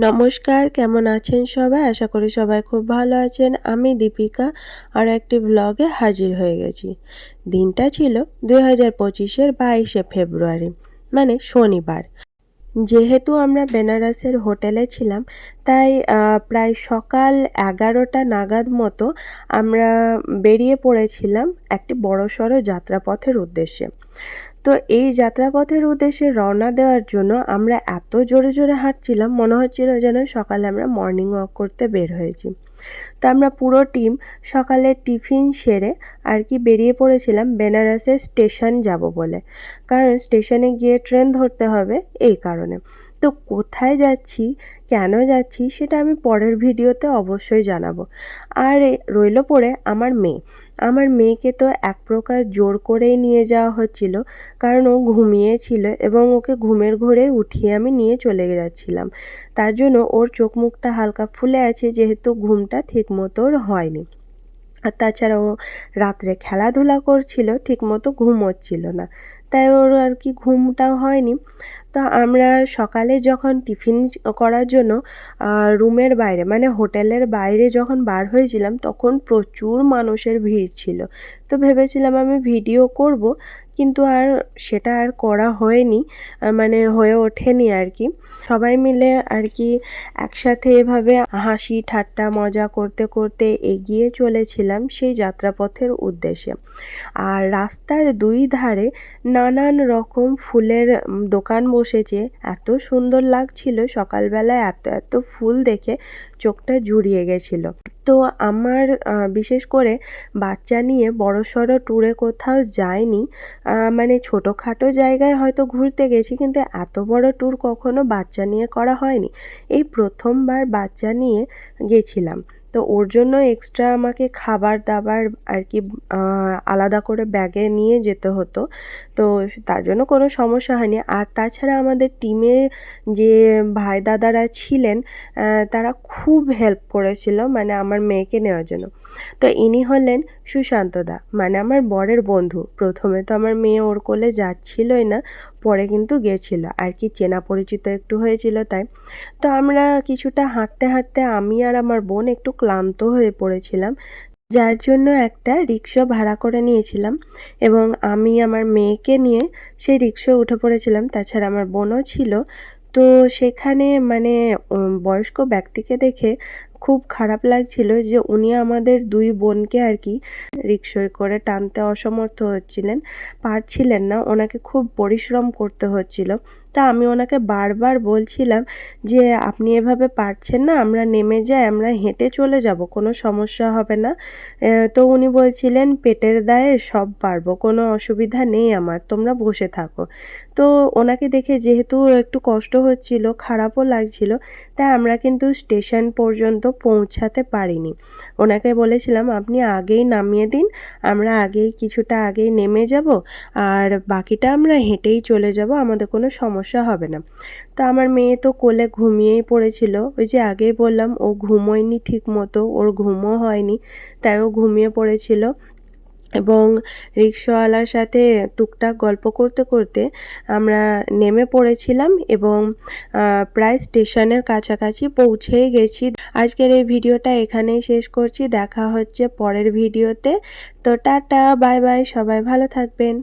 নমস্কার, কেমন আছেন সবাই? আশা করি সবাই খুব ভালো আছেন। আমি দীপিকা আরও একটি ভ্লগে হাজির হয়ে গেছি। দিনটা ছিল 2025-এর 22শে ফেব্রুয়ারি, মানে শনিবার। যেহেতু আমরা বেনারসের হোটেলে ছিলাম, তাই প্রায় সকাল 11টা নাগাদ মতো আমরা বেরিয়ে পড়েছিলাম একটি বড়সড় যাত্রাপথের উদ্দেশ্যে। তো এই যাত্রাপথের উদ্দেশ্যে রওনা দেওয়ার জন্য আমরা এত জোরে জোরে হাঁটছিলাম, মনে হচ্ছিল যেন সকালে আমরা মর্নিং ওয়াক করতে বের হয়েছি। তো আমরা পুরো টিম সকালে টিফিন সেরে আর কি বেরিয়ে পড়েছিলাম বেনারসের স্টেশন যাব বলে, কারণ স্টেশনে গিয়ে ট্রেন ধরতে হবে এই কারণে। তো কোথায় যাচ্ছি, কেন যাচ্ছি সেটা আমি পরের ভিডিওতে অবশ্যই জানাবো। আর রইল পড়ে আমার মেয়েকে তো এক প্রকার জোর করেই নিয়ে যাওয়া হচ্ছিল, কারণ ও ঘুমিয়েছিল এবং ওকে ঘুমের ঘোরে উঠিয়ে আমি নিয়ে চলে যাচ্ছিলাম। তার জন্য ওর চোখ মুখটা হালকা ফুলে আছে, যেহেতু ঘুমটা ঠিকমতো ওর হয়নি। আর তাছাড়া ও রাত্রে খেলাধুলা করছিল, ঠিকমতো ঘুম হচ্ছিল না, তাই ওর আর কি ঘুমটাও হয়নি। তো আমরা সকালে যখন টিফিন করার জন্য রুমের বাইরে মানে হোটেলের বাইরে যখন বার হয়েছিলাম, তখন প্রচুর মানুষের ভিড় ছিল। তো ভেবেছিলাম আমি ভিডিও করব, কিন্তু সেটা আর করা হয়নি, মানে হয়ে ওঠেনি আর কি। সবাই মিলে আর কি একসাথে এভাবে হাসি ঠাট্টা মজা করতে করতে এগিয়ে চলেছিলাম সেই যাত্রাপথের উদ্দেশ্যে। আর রাস্তার দুই ধারে নানান রকম ফুলের দোকান বসেছে। এত সুন্দর লাগছিল সকালবেলায়, এত এত ফুল দেখে চোখটা জুড়িয়ে গেছিল। তো আমার বিশেষ করে বাচ্চা নিয়ে বড়সড় ট্যুরে কোথাও যাইনি, মানে ছোটোখাটো জায়গায় হয়তো ঘুরতে গেছি, কিন্তু এত বড় ট্যুর কখনো বাচ্চা নিয়ে করা হয়নি। এই প্রথমবার বাচ্চা নিয়ে গেছিলাম। তো ওর জন্য এক্সট্রা আমাকে খাবার দাবার আর কি আলাদা করে ব্যাগে নিয়ে যেতে হতো। তো তার জন্য কোনো সমস্যা হয়নি। আর তাছাড়া আমাদের টিমে যে ভাই দাদারা ছিলেন, তারা খুব হেল্প করেছিল মানে আমার মেয়েকে নেওয়ার জন্য। তো ইনি হলেন সুশান্ত দা, মানে আমার বরের বন্ধু। প্রথমে তো আমার মেয়ে ওর কোলে যাচ্ছিলই না, পরে কিন্তু গেছিল আর কি, চেনা পরিচিত একটু হয়েছিল তাই। তো আমরা কিছুটা হাঁটতে হাঁটতে আমি আর আমার বোন একটু ক্লান্ত হয়ে পড়েছিলাম, যার জন্য একটা রিক্সা ভাড়া করে নিয়েছিলাম এবং আমি আমার মেয়েকে নিয়ে সেই রিক্সায় উঠে পড়েছিলাম। তাছাড়া আমার বোনও ছিল। তো সেখানে মানে বয়স্ক ব্যক্তিকে দেখে খুব খারাপ লাগছিল যে উনি আমাদের দুই বোনকে আর কি রিক্সায় করে টানতে অসমর্থ পারছিলেন না, ওনাকে খুব পরিশ্রম করতে হচ্ছিল। তা আমি ওনাকে বারবার বলছিলাম যে আপনি এভাবে পারছেন না, আমরা নেমে যাই, আমরা হেঁটে চলে যাব, কোনো সমস্যা হবে না। তো উনি বলছিলেন পেটের দায়ে সব পারবো, কোনো অসুবিধা নেই আমার, তোমরা বসে থাকো। তো ওনাকে দেখে যেহেতু একটু কষ্ট হচ্ছিল, খারাপও লাগছিল, তাই আমরা কিন্তু স্টেশন পর্যন্ত পৌঁছাতে পারিনি। ওনাকে বলেছিলাম আপনি আগেই নামিয়ে দিন, আমরা কিছুটা আগেই নেমে যাব, আর বাকিটা আমরা হেঁটেই চলে যাব, আমাদের কোনো সমস্যা হবে না। তো আমার মেয়ে তো কোলে ঘুমিয়েই পড়েছিল। ওই যে আগেই বললাম ও ঘুমোয়নি ঠিকমতো, ওর ঘুমও হয়নি, তাই ও ঘুমিয়ে পড়েছিল। এবং রিক্সাওয়ালার সাথে টুকটাক গল্প করতে করতে আমরা নেমে পড়েছিলাম এবং প্রায় স্টেশনের কাছাকাছি পৌঁছেই গেছি। আজকের এই ভিডিওটা এখানেই শেষ করছি, দেখা হচ্ছে পরের ভিডিওতে। তো টাটা, বাই বাই, সবাই ভালো থাকবেন।